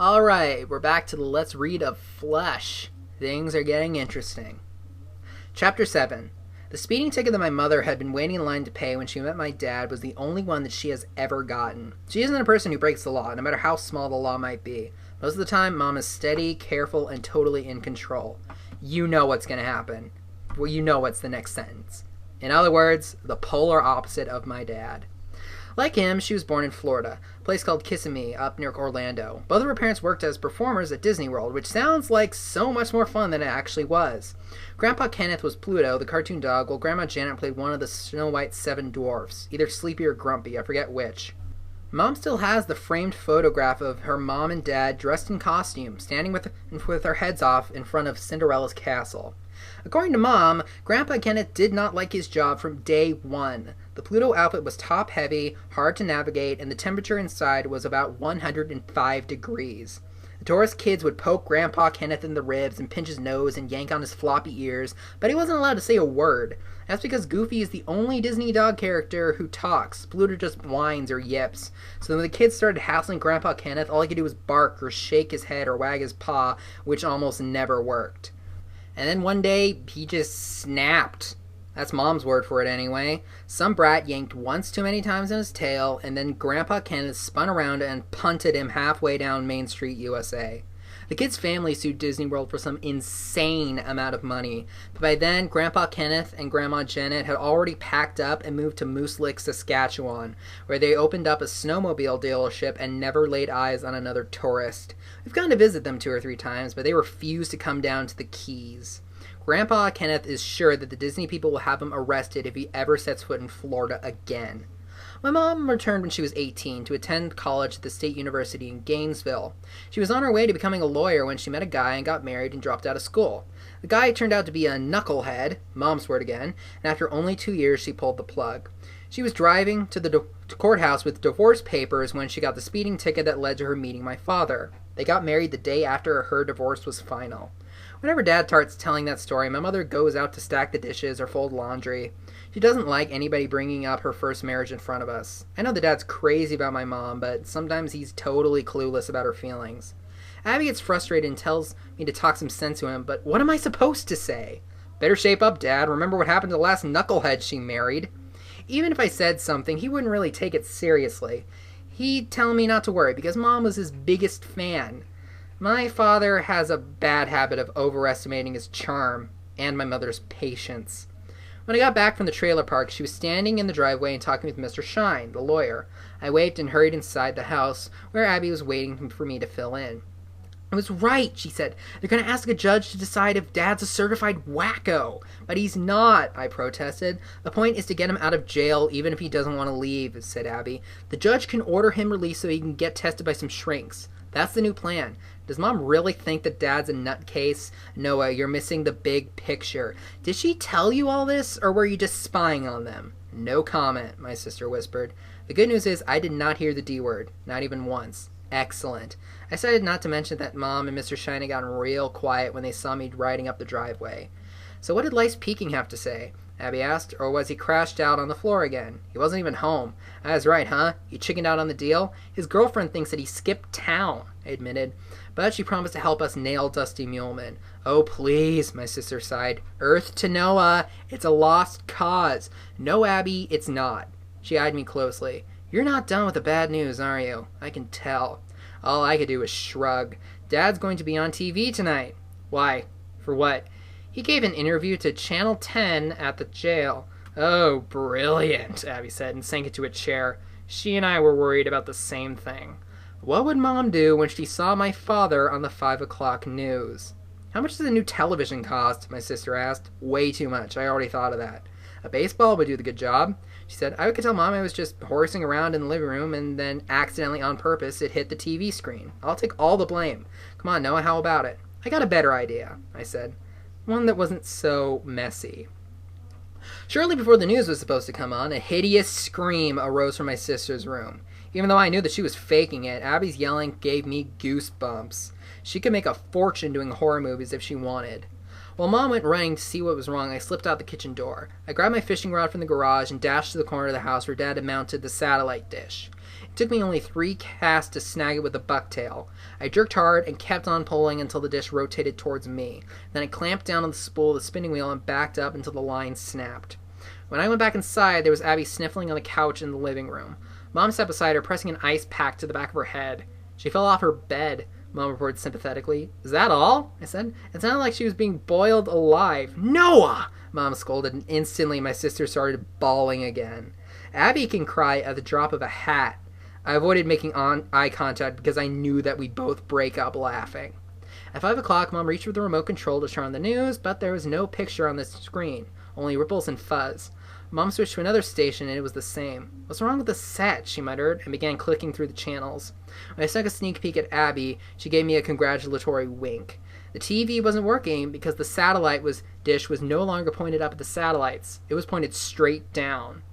Alright, we're back to the Let's Read of Flesh. Things are getting interesting. Chapter 7. The speeding ticket that my mother had been waiting in line to pay when she met my dad was the only one that she has ever gotten. She isn't a person who breaks the law, no matter how small the law might be. Most of the time, Mom is steady, careful, and totally in control. You know what's going to happen. Well, you know what's the next sentence. In other words, the polar opposite of my dad. Like him, she was born in Florida, a place called Kissimmee, up near Orlando. Both of her parents worked as performers at Disney World, which sounds like so much more fun than it actually was. Grandpa Kenneth was Pluto, the cartoon dog, while Grandma Janet played one of the Snow White's 7 dwarfs, either Sleepy or Grumpy, I forget which. Mom still has the framed photograph of her mom and dad dressed in costume, standing with their heads off in front of Cinderella's castle. According to Mom, Grandpa Kenneth did not like his job from day one. The Pluto outfit was top-heavy, hard to navigate, and the temperature inside was about 105 degrees. The tourist kids would poke Grandpa Kenneth in the ribs and pinch his nose and yank on his floppy ears, but he wasn't allowed to say a word. That's because Goofy is the only Disney dog character who talks. Pluto just whines or yips. So when the kids started hassling Grandpa Kenneth, all he could do was bark or shake his head or wag his paw, which almost never worked. And then one day, he just snapped. That's Mom's word for it anyway. Some brat yanked once too many times on his tail, and then Grandpa Kenneth spun around and punted him halfway down Main Street, USA. The kid's family sued Disney World for some insane amount of money, but by then, Grandpa Kenneth and Grandma Janet had already packed up and moved to Moose Lick, Saskatchewan, where they opened up a snowmobile dealership and never laid eyes on another tourist. We've gone to visit them 2 or 3 times, but they refuse to come down to the Keys. Grandpa Kenneth is sure that the Disney people will have him arrested if he ever sets foot in Florida again. My mom returned when she was 18 to attend college at the State University in Gainesville. She was on her way to becoming a lawyer when she met a guy and got married and dropped out of school. The guy turned out to be a knucklehead, Mom's word again, and after only 2 years she pulled the plug. She was driving to the courthouse with divorce papers when she got the speeding ticket that led to her meeting my father. They got married the day after her divorce was final. Whenever Dad starts telling that story, my mother goes out to stack the dishes or fold laundry. She doesn't like anybody bringing up her first marriage in front of us. I know that Dad's crazy about my mom, but sometimes he's totally clueless about her feelings. Abby gets frustrated and tells me to talk some sense to him, but what am I supposed to say? Better shape up, Dad. Remember what happened to the last knucklehead she married? Even if I said something, he wouldn't really take it seriously. He'd tell me not to worry because Mom was his biggest fan. My father has a bad habit of overestimating his charm and my mother's patience. When I got back from the trailer park, she was standing in the driveway and talking with Mr. Shine, the lawyer. I waved and hurried inside the house, where Abby was waiting for me to fill in. I was right, she said. They're going to ask a judge to decide if Dad's a certified wacko. But he's not, I protested. The point is to get him out of jail even if he doesn't want to leave, said Abby. The judge can order him released so he can get tested by some shrinks. That's the new plan. Does Mom really think that Dad's a nutcase? Noah, you're missing the big picture. Did she tell you all this, or were you just spying on them? No comment, my sister whispered. The good news is I did not hear the D word, not even once. Excellent. I decided not to mention that Mom and Mr. Shine had gotten real quiet when they saw me riding up the driveway. So what did Lice Peking have to say? Abby asked, or was he crashed out on the floor again? He wasn't even home. I was right, huh? You chickened out on the deal? His girlfriend thinks that he skipped town, I admitted. But she promised to help us nail Dusty Muleman. Oh, please, my sister sighed. Earth to Noah. It's a lost cause. No, Abby, it's not. She eyed me closely. You're not done with the bad news, are you? I can tell. All I could do was shrug. Dad's going to be on TV tonight. Why? For what? He gave an interview to Channel 10 at the jail. Oh, brilliant, Abby said and sank into a chair. She and I were worried about the same thing. What would Mom do when she saw my father on the 5 o'clock news? How much does a new television cost? My sister asked. Way too much. I already thought of that. A baseball would do the good job. She said, I could tell Mom I was just horsing around in the living room and then accidentally on purpose it hit the TV screen. I'll take all the blame. Come on, Noah, how about it? I got a better idea, I said. One that wasn't so messy. Shortly before the news was supposed to come on, a hideous scream arose from my sister's room. Even though I knew that she was faking it, Abby's yelling gave me goosebumps. She could make a fortune doing horror movies if she wanted. While Mom went running to see what was wrong, I slipped out the kitchen door. I grabbed my fishing rod from the garage and dashed to the corner of the house where Dad had mounted the satellite dish. It took me only 3 casts to snag it with a bucktail. I jerked hard and kept on pulling until the dish rotated towards me. Then I clamped down on the spool of the spinning wheel and backed up until the line snapped. When I went back inside, there was Abby sniffling on the couch in the living room. Mom sat beside her, pressing an ice pack to the back of her head. She fell off her bed, Mom reported sympathetically. Is that all? I said. It sounded like she was being boiled alive. Noah! Mom scolded, and instantly my sister started bawling again. Abby can cry at the drop of a hat. I avoided making eye contact because I knew that we'd both break up laughing. At 5 o'clock, Mom reached for the remote control to turn on the news, but there was no picture on the screen, only ripples and fuzz. Mom switched to another station, and it was the same. What's wrong with the set? She muttered, and began clicking through the channels. When I took a sneak peek at Abby, she gave me a congratulatory wink. The TV wasn't working because the satellite dish was no longer pointed up at the satellites. It was pointed straight down.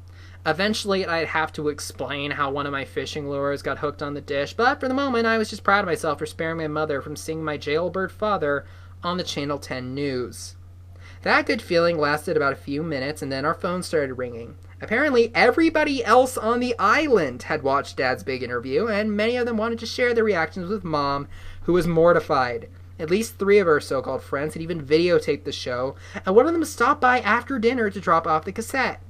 Eventually, I'd have to explain how one of my fishing lures got hooked on the dish, but for the moment, I was just proud of myself for sparing my mother from seeing my jailbird father on the Channel 10 news. That good feeling lasted about a few minutes, and then our phone started ringing. Apparently, everybody else on the island had watched Dad's big interview, and many of them wanted to share their reactions with Mom, who was mortified. At least 3 of her so-called friends had even videotaped the show, and one of them stopped by after dinner to drop off the cassette.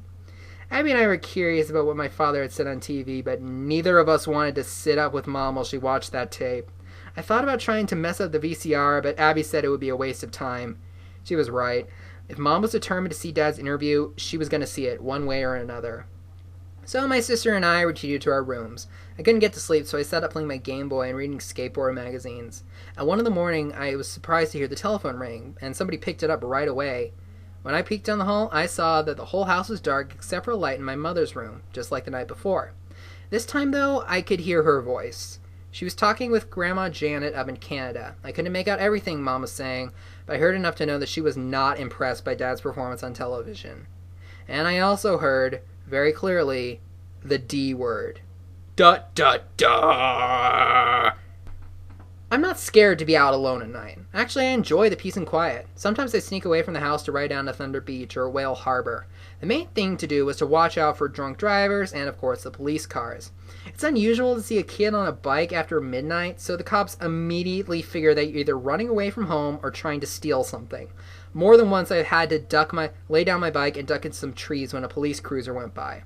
Abby and I were curious about what my father had said on TV, but neither of us wanted to sit up with Mom while she watched that tape. I thought about trying to mess up the VCR, but Abby said it would be a waste of time. She was right. If Mom was determined to see Dad's interview, she was going to see it, one way or another. So my sister and I retreated to our rooms. I couldn't get to sleep, so I sat up playing my Game Boy and reading skateboard magazines. At 1 in the morning, I was surprised to hear the telephone ring, and somebody picked it up right away. When I peeked down the hall, I saw that the whole house was dark except for a light in my mother's room, just like the night before. This time, though, I could hear her voice. She was talking with Grandma Janet up in Canada. I couldn't make out everything Mom was saying, but I heard enough to know that she was not impressed by Dad's performance on television. And I also heard, very clearly, the D word. Da-da-da! I'm not scared to be out alone at night. Actually, I enjoy the peace and quiet. Sometimes I sneak away from the house to ride down to Thunder Beach or Whale Harbor. The main thing to do was to watch out for drunk drivers and, of course, the police cars. It's unusual to see a kid on a bike after midnight, so the cops immediately figure that you're either running away from home or trying to steal something. More than once I've had to lay down my bike and duck into some trees when a police cruiser went by.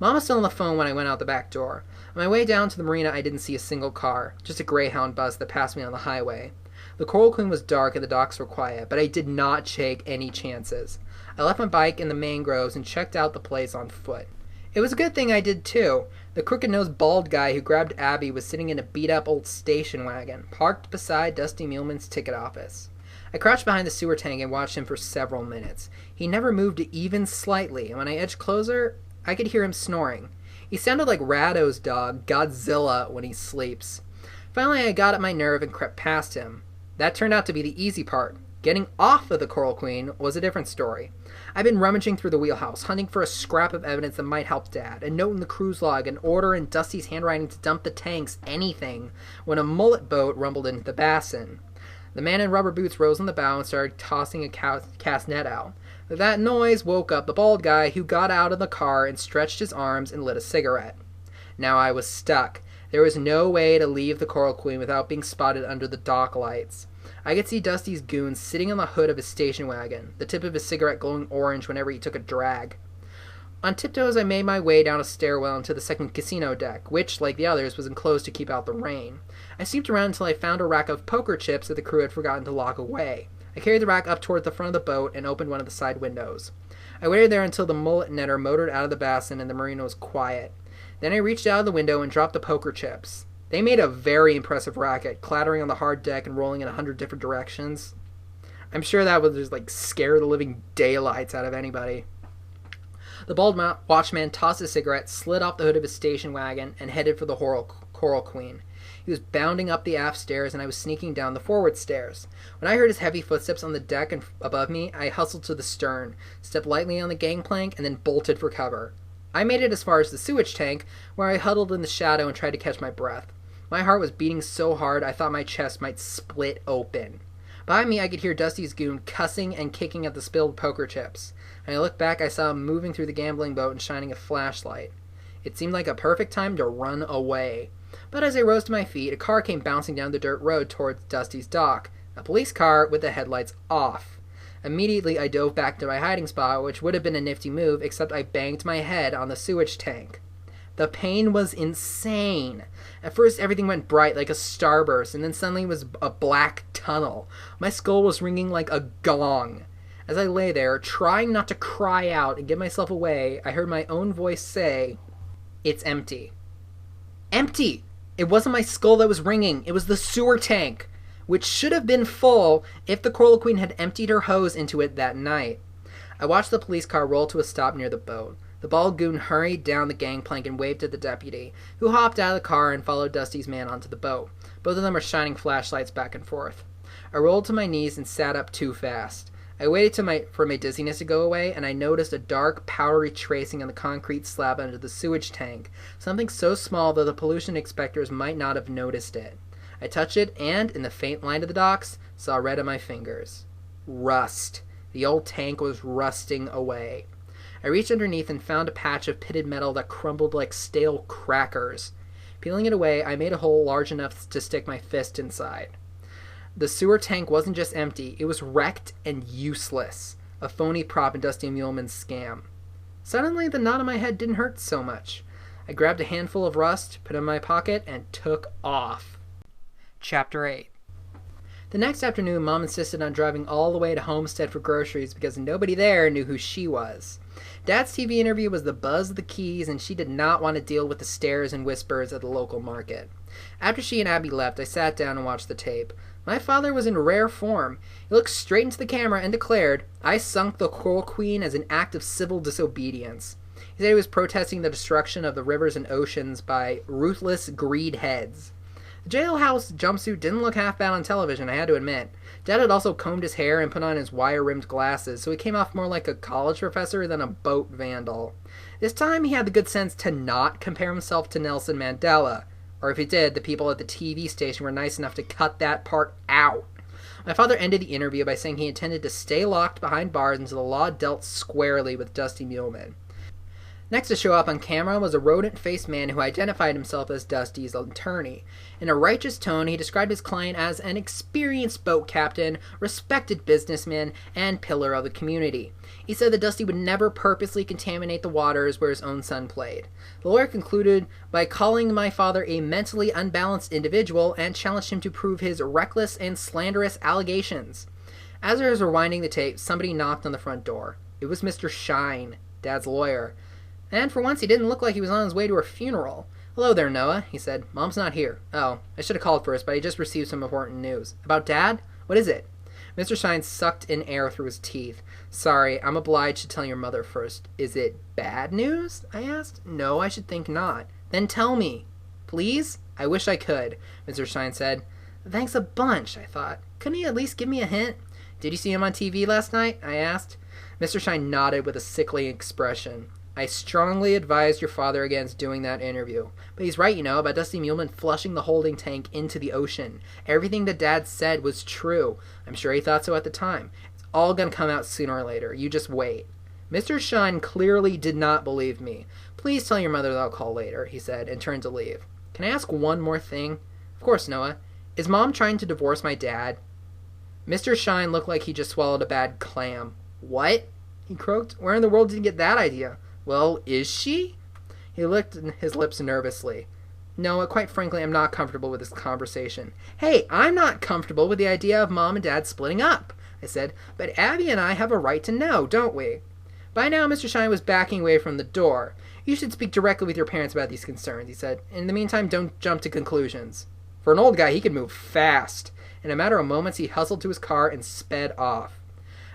Mom was still on the phone when I went out the back door. On my way down to the marina, I didn't see a single car, just a Greyhound bus that passed me on the highway. The Coral Queen was dark and the docks were quiet, but I did not take any chances. I left my bike in the mangroves and checked out the place on foot. It was a good thing I did too. The crooked-nosed bald guy who grabbed Abby was sitting in a beat-up old station wagon, parked beside Dusty Muleman's ticket office. I crouched behind the sewer tank and watched him for several minutes. He never moved even slightly, and when I edged closer, I could hear him snoring. He sounded like Rado's dog, Godzilla, when he sleeps. Finally, I got at my nerve and crept past him. That turned out to be the easy part. Getting off of the Coral Queen was a different story. I'd been rummaging through the wheelhouse, hunting for a scrap of evidence that might help Dad, a note in the cruise log, an order in Dusty's handwriting to dump the tanks, anything, when a mullet boat rumbled into the basin. The man in rubber boots rose on the bow and started tossing a cast net out. That noise woke up the bald guy, who got out of the car and stretched his arms and lit a cigarette. Now I was stuck. There was no way to leave the Coral Queen without being spotted under the dock lights. I could see Dusty's goons sitting on the hood of his station wagon, the tip of his cigarette glowing orange whenever he took a drag. On tiptoes, I made my way down a stairwell into the second casino deck, which, like the others, was enclosed to keep out the rain. I snooped around until I found a rack of poker chips that the crew had forgotten to lock away. I carried the rack up toward the front of the boat and opened one of the side windows. I waited there until the mullet netter motored out of the basin and the marina was quiet. Then I reached out of the window and dropped the poker chips. They made a very impressive racket, clattering on the hard deck and rolling in 100 different directions. I'm sure that would just, scare the living daylights out of anybody. The bald watchman tossed a cigarette, slid off the hood of his station wagon, and headed for the Coral Queen. He was bounding up the aft stairs, and I was sneaking down the forward stairs. When I heard his heavy footsteps on the deck and above me, I hustled to the stern, stepped lightly on the gangplank, and then bolted for cover. I made it as far as the sewage tank, where I huddled in the shadow and tried to catch my breath. My heart was beating so hard I thought my chest might split open. Behind me, I could hear Dusty's goon cussing and kicking at the spilled poker chips. When I looked back, I saw him moving through the gambling boat and shining a flashlight. It seemed like a perfect time to run away. But as I rose to my feet, a car came bouncing down the dirt road towards Dusty's dock. A police car with the headlights off. Immediately, I dove back to my hiding spot, which would have been a nifty move, except I banged my head on the sewage tank. The pain was insane. At first, everything went bright like a starburst, and then suddenly it was a black tunnel. My skull was ringing like a gong. As I lay there, trying not to cry out and give myself away, I heard my own voice say, "It's empty." Empty! It wasn't my skull that was ringing. It was the sewer tank, which should have been full if the Coral Queen had emptied her hose into it that night. I watched the police car roll to a stop near the boat. The bald goon hurried down the gangplank and waved at the deputy, who hopped out of the car and followed Dusty's man onto the boat. Both of them were shining flashlights back and forth. I rolled to my knees and sat up too fast. I waited for my dizziness to go away, and I noticed a dark, powdery tracing on the concrete slab under the sewage tank, something so small that the pollution inspectors might not have noticed it. I touched it, and, in the faint light of the docks, saw red on my fingers. Rust. The old tank was rusting away. I reached underneath and found a patch of pitted metal that crumbled like stale crackers. Peeling it away, I made a hole large enough to stick my fist inside. The sewer tank wasn't just empty, it was wrecked and useless. A phony prop in Dusty Muleman's scam. Suddenly, the knot on my head didn't hurt so much. I grabbed a handful of rust, put it in my pocket, and took off. Chapter 8. The next afternoon, Mom insisted on driving all the way to Homestead for groceries because nobody there knew who she was. Dad's TV interview was the buzz of the Keys, and she did not want to deal with the stares and whispers at the local market. After she and Abby left, I sat down and watched the tape. My father was in rare form. He looked straight into the camera and declared, "I sunk the Coral Queen as an act of civil disobedience." He said he was protesting the destruction of the rivers and oceans by ruthless greed heads. The jailhouse jumpsuit didn't look half bad on television, I had to admit. Dad had also combed his hair and put on his wire-rimmed glasses, so he came off more like a college professor than a boat vandal. This time he had the good sense to not compare himself to Nelson Mandela. Or if he did, the people at the TV station were nice enough to cut that part out. My father ended the interview by saying he intended to stay locked behind bars until the law dealt squarely with Dusty Muleman. Next to show up on camera was a rodent-faced man who identified himself as Dusty's attorney. In a righteous tone, he described his client as an experienced boat captain, respected businessman, and pillar of the community. He said that Dusty would never purposely contaminate the waters where his own son played. The lawyer concluded by calling my father a mentally unbalanced individual and challenged him to prove his reckless and slanderous allegations. As I was rewinding the tape, somebody knocked on the front door. It was Mr. Shine, Dad's lawyer. And for once, he didn't look like he was on his way to a funeral. "Hello there, Noah," he said. "Mom's not here." "Oh, I should have called first, but I just received some important news." "About Dad? What is it?" Mr. Shine sucked in air through his teeth. "Sorry, I'm obliged to tell your mother first." "Is it bad news?" I asked. "No, I should think not." "Then tell me." "Please?" "I wish I could," Mr. Shine said. "Thanks a bunch," I thought. "Couldn't he at least give me a hint?" "Did you see him on TV last night?" I asked. Mr. Shine nodded with a sickly expression. "I strongly advised your father against doing that interview. But he's right, about Dusty Muleman flushing the holding tank into the ocean. Everything that Dad said was true. I'm sure he thought so at the time. It's all gonna come out sooner or later. You just wait." Mr. Shine clearly did not believe me. "Please tell your mother that I'll call later," he said, and turned to leave. "Can I ask one more thing?" "Of course, Noah. Is Mom trying to divorce my dad?" Mr. Shine looked like he just swallowed a bad clam. "What?" he croaked. "Where in the world did you get that idea?" "Well, is she?" He licked his lips nervously. "No, quite frankly, I'm not comfortable with this conversation." "Hey, I'm not comfortable with the idea of Mom and Dad splitting up," I said. "But Abby and I have a right to know, don't we?" By now, Mr. Shine was backing away from the door. "You should speak directly with your parents about these concerns," he said. "In the meantime, don't jump to conclusions." For an old guy, he could move fast. In a matter of moments, he hustled to his car and sped off.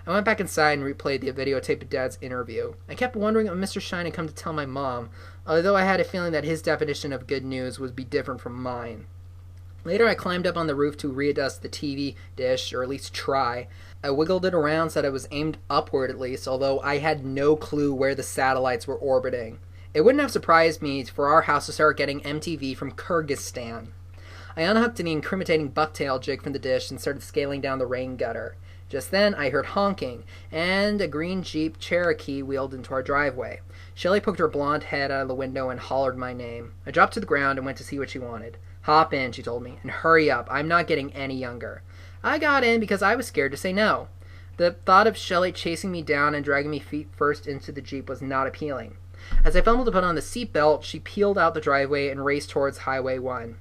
I went back inside and replayed the videotape of Dad's interview. I kept wondering if Mr. Shine had come to tell my mom, although I had a feeling that his definition of good news would be different from mine. Later, I climbed up on the roof to readjust the TV dish, or at least try. I wiggled it around so that it was aimed upward at least, although I had no clue where the satellites were orbiting. It wouldn't have surprised me for our house to start getting MTV from Kyrgyzstan. I unhooked an incriminating bucktail jig from the dish and started scaling down the rain gutter. Just then, I heard honking, and a green Jeep Cherokee wheeled into our driveway. Shelley poked her blonde head out of the window and hollered my name. I dropped to the ground and went to see what she wanted. "Hop in," she told me, "and hurry up. I'm not getting any younger." I got in because I was scared to say no. The thought of Shelley chasing me down and dragging me feet first into the Jeep was not appealing. As I fumbled to put on the seatbelt, she peeled out the driveway and raced towards Highway 1.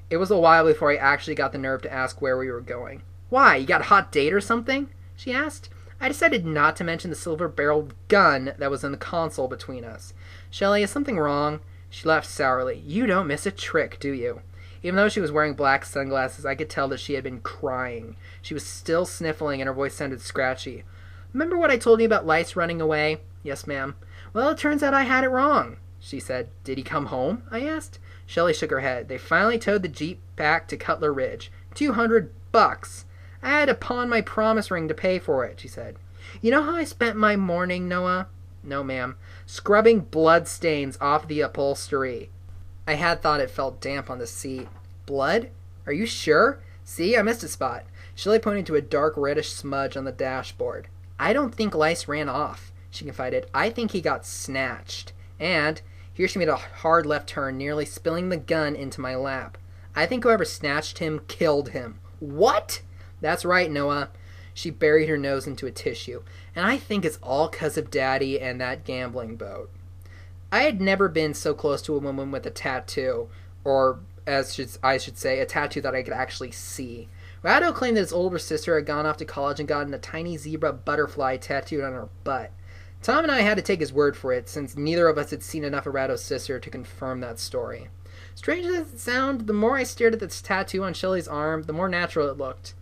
It was a while before I actually got the nerve to ask where we were going. "Why, you got a hot date or something?" she asked. I decided not to mention the silver-barreled gun that was in the console between us. "Shelley, is something wrong?" She laughed sourly. "You don't miss a trick, do you?" Even though she was wearing black sunglasses, I could tell that she had been crying. She was still sniffling, and her voice sounded scratchy. "Remember what I told you about lice running away?" "Yes, ma'am." "Well, it turns out I had it wrong," she said. "Did he come home?" I asked. Shelley shook her head. "They finally towed the Jeep back to Cutler Ridge. $200. I had to pawn my promise ring to pay for it," she said. "You know how I spent my morning, Noah?" "No, ma'am." "Scrubbing blood stains off the upholstery." I had thought it felt damp on the seat. "Blood? Are you sure? See, I missed a spot." Shelley pointed to a dark reddish smudge on the dashboard. "I don't think lice ran off," she confided. "I think he got snatched." And here she made a hard left turn, nearly spilling the gun into my lap. "I think whoever snatched him killed him." "What?" "That's right, Noah." She buried her nose into a tissue. "And I think it's all 'cause of Daddy and that gambling boat." I had never been so close to a woman with a tattoo, or I should say, a tattoo that I could actually see. Rado claimed that his older sister had gone off to college and gotten a tiny zebra butterfly tattooed on her butt. Tom and I had to take his word for it, since neither of us had seen enough of Rado's sister to confirm that story. Strange as it sounded, the more I stared at this tattoo on Shelley's arm, the more natural it looked.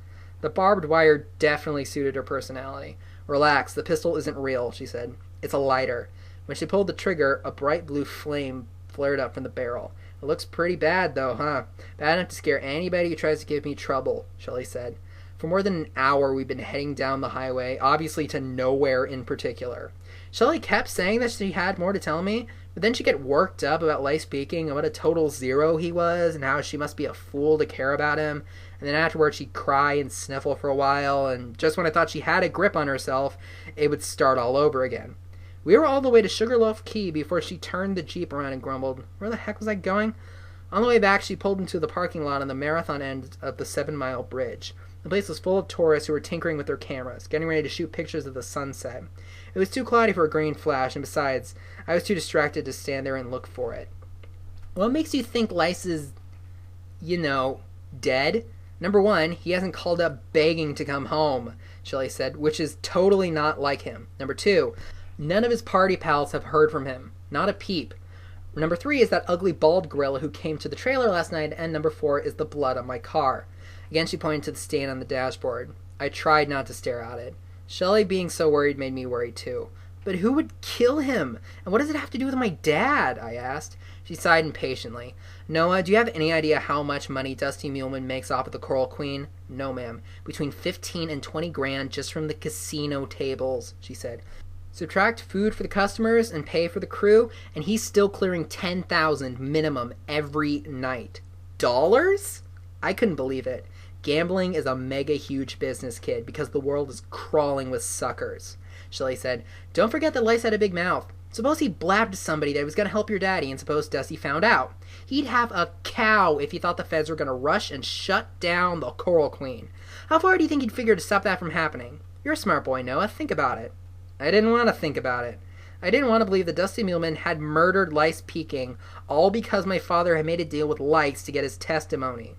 The barbed wire definitely suited her personality. "Relax, the pistol isn't real," she said. "It's a lighter." When she pulled the trigger, a bright blue flame flared up from the barrel. "It looks pretty bad, though, huh? Bad enough to scare anybody who tries to give me trouble," Shelley said. For more than an hour, we'd been heading down the highway, obviously to nowhere in particular. Shelley kept saying that she had more to tell me, but then she'd get worked up about life speaking and what a total zero he was and how she must be a fool to care about him. And then afterwards she'd cry and sniffle for a while, and just when I thought she had a grip on herself, it would start all over again. We were all the way to Sugarloaf Key before she turned the Jeep around and grumbled, "Where the heck was I going?" On the way back, she pulled into the parking lot on the marathon end of the 7-mile bridge. The place was full of tourists who were tinkering with their cameras, getting ready to shoot pictures of the sunset. It was too cloudy for a green flash, and besides, I was too distracted to stand there and look for it. "What makes you think Lice is, dead?" "Number one, he hasn't called up begging to come home," Shelley said, which is totally not like him. "Number two, none of his party pals have heard from him. Not a peep. Number three is that ugly bald gorilla who came to the trailer last night, and number four is the blood on my car." Again, she pointed to the stain on the dashboard. I tried not to stare at it. Shelley being so worried made me worried too. "But who would kill him? And what does it have to do with my dad?" I asked. She sighed impatiently. "Noah, do you have any idea how much money Dusty Muleman makes off of the Coral Queen?" "No, ma'am. Between 15 and 20 grand just from the casino tables," she said. "Subtract food for the customers and pay for the crew, and he's still clearing 10,000 minimum every night. Dollars?" I couldn't believe it. Gambling is a mega huge business, kid, because the world is crawling with suckers. Shelley said, "Don't forget that Lice had a big mouth. Suppose he blabbed to somebody that he was going to help your daddy, and suppose Dusty found out. He'd have a cow if he thought the feds were going to rush and shut down the Coral Queen. How far do you think he'd figure to stop that from happening? You're a smart boy, Noah. Think about it." I didn't want to think about it. I didn't want to believe that Dusty Muleman had murdered Lice Peking, all because my father had made a deal with Lice to get his testimony.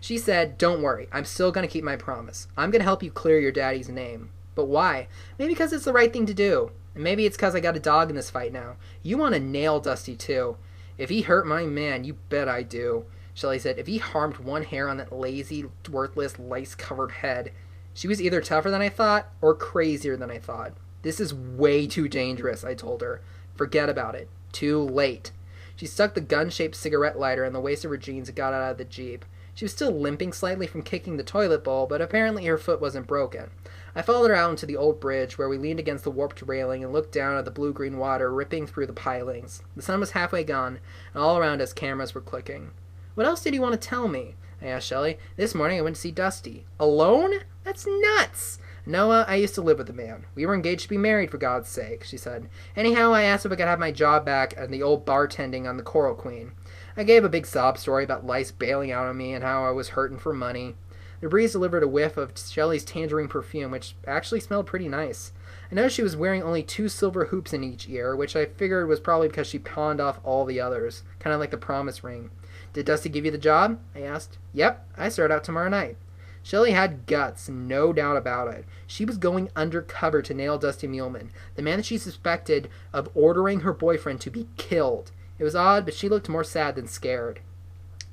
She said, "Don't worry, I'm still going to keep my promise. I'm going to help you clear your daddy's name." "But why?" "Maybe because it's the right thing to do. And maybe it's because I got a dog in this fight now. You want to nail Dusty, too." "If he hurt my man, you bet I do," Shelley said. "If he harmed one hair on that lazy, worthless, lice-covered head." She was either tougher than I thought or crazier than I thought. "This is way too dangerous," I told her. "Forget about it. Too late." She stuck the gun-shaped cigarette lighter in the waist of her jeans and got out of the Jeep. She was still limping slightly from kicking the toilet bowl, but apparently her foot wasn't broken. I followed her out into the old bridge, where we leaned against the warped railing and looked down at the blue-green water ripping through the pilings. The sun was halfway gone, and all around us cameras were clicking. "What else did you want to tell me?" I asked Shelley. "This morning I went to see Dusty." "Alone? That's nuts!" Noah, I used to live with a man. We were engaged to be married, for God's sake, she said. Anyhow, I asked if I could have my job back and the old bartending on the Coral Queen. I gave a big sob story about lice bailing out on me and how I was hurting for money. The breeze delivered a whiff of Shelley's tangerine perfume, which actually smelled pretty nice. I noticed she was wearing only 2 silver hoops in each ear, which I figured was probably because she pawned off all the others, kind of like the promise ring. Did Dusty give you the job? I asked. Yep, I start out tomorrow night. Shelley had guts, no doubt about it. She was going undercover to nail Dusty Muleman, the man that she suspected of ordering her boyfriend to be killed. It was odd, but she looked more sad than scared.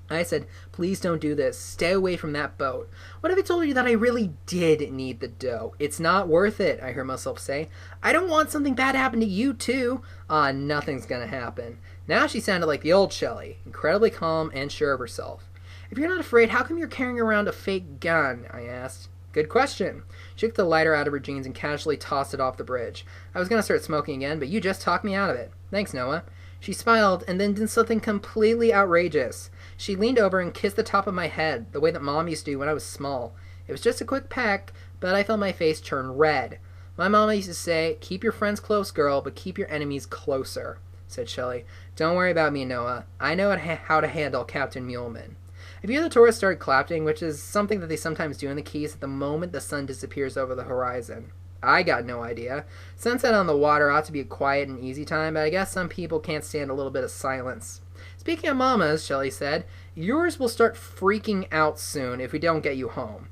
I said, please don't do this. Stay away from that boat. What if I told you that I really did need the dough? It's not worth it, I heard myself say. I don't want something bad to happen to you, too. Nothing's gonna happen. Now she sounded like the old Shelley, incredibly calm and sure of herself. If you're not afraid, how come you're carrying around a fake gun? I asked. Good question. She took the lighter out of her jeans and casually tossed it off the bridge. I was going to start smoking again, but you just talked me out of it. Thanks, Noah. She smiled and then did something completely outrageous. She leaned over and kissed the top of my head, the way that Mom used to do when I was small. It was just a quick peck, but I felt my face turn red. My mama used to say, keep your friends close, girl, but keep your enemies closer, said Shelley. Don't worry about me, Noah. I know how to handle Captain Muleman. A few of the tourists started clapping, which is something that they sometimes do in the Keys at the moment the sun disappears over the horizon. I got no idea. Sunset on the water ought to be a quiet and easy time, but I guess some people can't stand a little bit of silence. Speaking of mamas, Shelley said, yours will start freaking out soon if we don't get you home.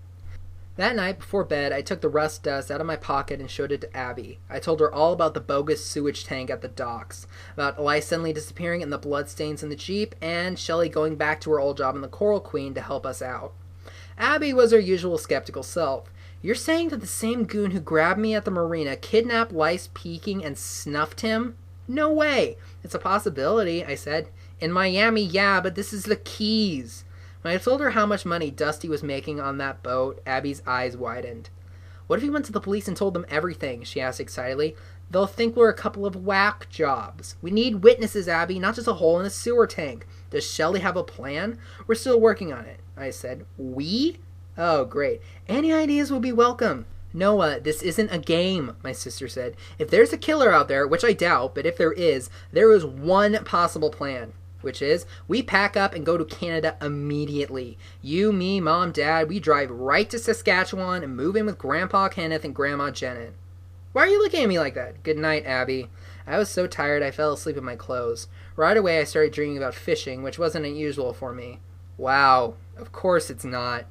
That night, before bed, I took the rust dust out of my pocket and showed it to Abby. I told her all about the bogus sewage tank at the docks, about lice suddenly disappearing and the bloodstains in the Jeep, and Shelley going back to her old job in the Coral Queen to help us out. Abby was her usual skeptical self. You're saying that the same goon who grabbed me at the marina kidnapped Lice Peking and snuffed him? No way! It's a possibility, I said. In Miami, yeah, but this is the Keys. When I told her how much money Dusty was making on that boat, Abby's eyes widened. What if he went to the police and told them everything? She asked excitedly. They'll think we're a couple of whack jobs. We need witnesses, Abby, not just a hole in a sewer tank. Does Shelley have a plan? We're still working on it, I said. We? Oh, great. Any ideas will be welcome. Noah, this isn't a game, my sister said. If there's a killer out there, which I doubt, but if there is one possible plan. Which is, we pack up and go to Canada immediately. You, me, Mom, Dad, we drive right to Saskatchewan and move in with Grandpa Kenneth and Grandma Janet. Why are you looking at me like that? Good night, Abby. I was so tired I fell asleep in my clothes. Right away I started dreaming about fishing, which wasn't unusual for me. Wow, of course it's not.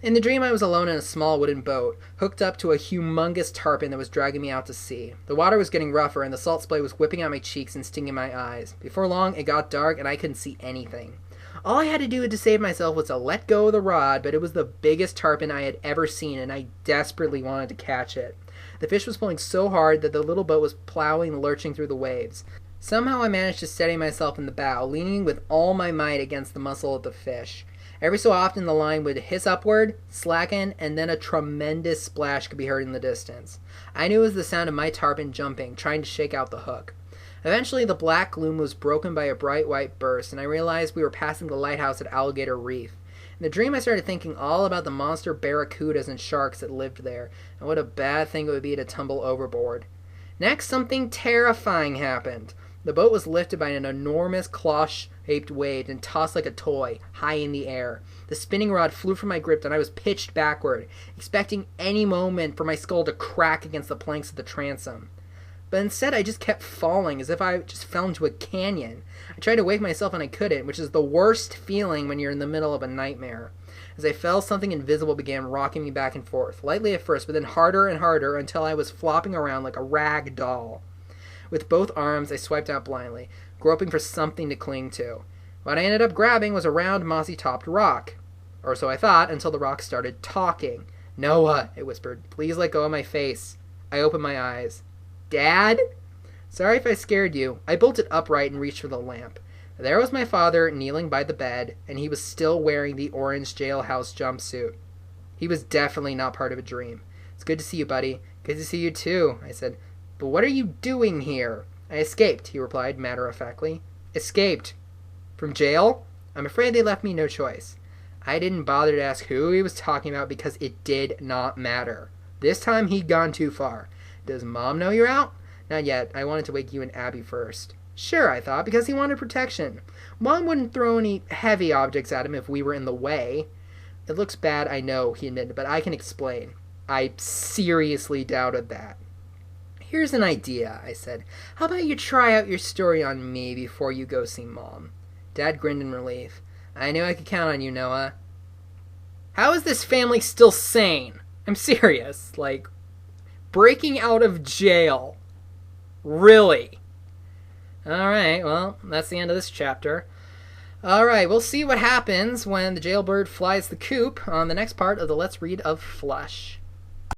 In the dream, I was alone in a small wooden boat, hooked up to a humongous tarpon that was dragging me out to sea. The water was getting rougher, and the salt spray was whipping out my cheeks and stinging my eyes. Before long, it got dark, and I couldn't see anything. All I had to do to save myself was to let go of the rod, but it was the biggest tarpon I had ever seen, and I desperately wanted to catch it. The fish was pulling so hard that the little boat was plowing and lurching through the waves. Somehow I managed to steady myself in the bow, leaning with all my might against the muzzle of the fish. Every so often the line would hiss upward, slacken, and then a tremendous splash could be heard in the distance. I knew it was the sound of my tarpon jumping, trying to shake out the hook. Eventually the black gloom was broken by a bright white burst, and I realized we were passing the lighthouse at Alligator Reef. In the dream I started thinking all about the monster barracudas and sharks that lived there, and what a bad thing it would be to tumble overboard. Next, something terrifying happened. The boat was lifted by an enormous claw-shaped wave and tossed like a toy, high in the air. The spinning rod flew from my grip and I was pitched backward, expecting any moment for my skull to crack against the planks of the transom. But instead I just kept falling, as if I just fell into a canyon. I tried to wake myself and I couldn't, which is the worst feeling when you're in the middle of a nightmare. As I fell, something invisible began rocking me back and forth, lightly at first, but then harder and harder until I was flopping around like a rag doll. With both arms, I swiped out blindly, groping for something to cling to. What I ended up grabbing was a round, mossy-topped rock. Or so I thought, until the rock started talking. Noah, it whispered, please let go of my face. I opened my eyes. Dad? Sorry if I scared you. I bolted upright and reached for the lamp. There was my father kneeling by the bed, and he was still wearing the orange jailhouse jumpsuit. He was definitely not part of a dream. It's good to see you, buddy. Good to see you, too, I said. But what are you doing here? I escaped, he replied matter-of-factly. Escaped? From jail? I'm afraid they left me no choice. I didn't bother to ask who he was talking about because it did not matter. This time he'd gone too far. Does Mom know you're out? Not yet. I wanted to wake you and Abby first. Sure, I thought, because he wanted protection. Mom wouldn't throw any heavy objects at him if we were in the way. It looks bad, I know, he admitted, but I can explain. I seriously doubted that. Here's an idea, I said. How about you try out your story on me before you go see Mom? Dad grinned in relief. I knew I could count on you, Noah. How is this family still sane? I'm serious. Like, breaking out of jail. Really? Alright, well, that's the end of this chapter. Alright, we'll see what happens when the jailbird flies the coop on the next part of the Let's Read of Flesh.